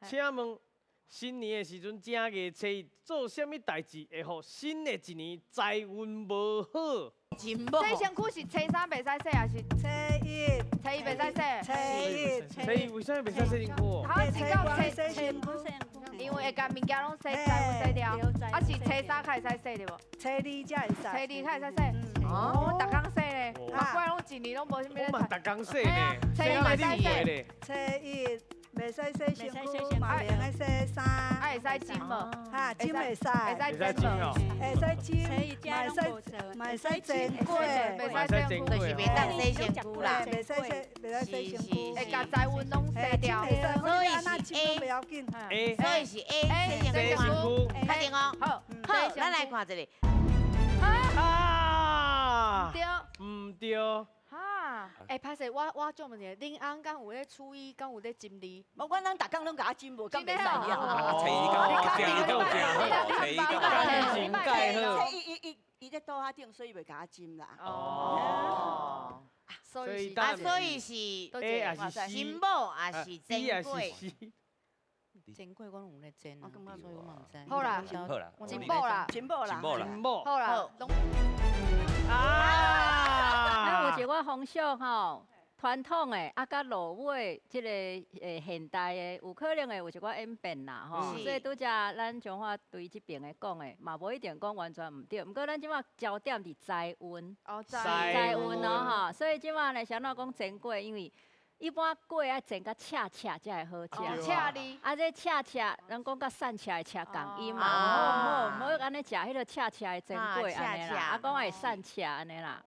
请问新年的时阵，正月初一做啥物代志会互新的一年财运无好？真无。洗身躯是初三袂使洗，还是初一，初一袂使洗？初一，初一为啥物袂使洗身躯哦？好，是到洗初，身躯，因为会甲物件拢洗，财运洗掉。啊，是初三开始洗对无？初二才会初使。二开始洗。哦，逐工洗咧，难怪拢一年拢无啥物咧我嘛赚。逐工洗呢，初一洗到恁回咧。初一袂使洗身躯，嘛袂使洗衫，啊，会使浸无？哈，浸袂使，会使会使浸哦，会使浸，嘛会使蒸粿，袂使洗身躯，就是袂当洗身躯啦。袂使洗身躯。会甲财运拢洗掉。所以安那浸都不要紧。A 所以是 A 洗身躯。洗身躯。确定哦。好，好，咱来看这里。啊，对。唔对，哈，歹势，我做问者，恁翁敢有咧初一，敢有咧浸哩？无，阮人逐工拢甲我浸无，敢袂使真的呀？哦初一到有初一到干净盖好。伊咧倒下顶，所以袂甲我浸啦。哦，所以是啊，所以是 A 也是 C，新某还是蒸 B 也是粿？ C。蒸粿我拢有咧蒸啊，所以我嘛唔知。好啦，好啦，金宝啦，浸无啦，金宝啦，某好啦，拢啊，有一个风俗吼，传统的啊，甲落尾即个现代的，有可能会有一寡演变啦吼。是所以拄则咱彰化对即边的讲的，嘛无一定讲完全毋对。毋过咱即马焦点伫财运，哦，财运哦吼。所以即马呢，想到讲蒸粿，因为一般粿爱蒸甲赤赤才会好食。恰哩，啊，这赤赤，人讲甲散赤的赤共音哦嘛，唔好安尼食迄个赤赤的蒸粿安尼啦，赤赤啊，讲会散赤安尼啦。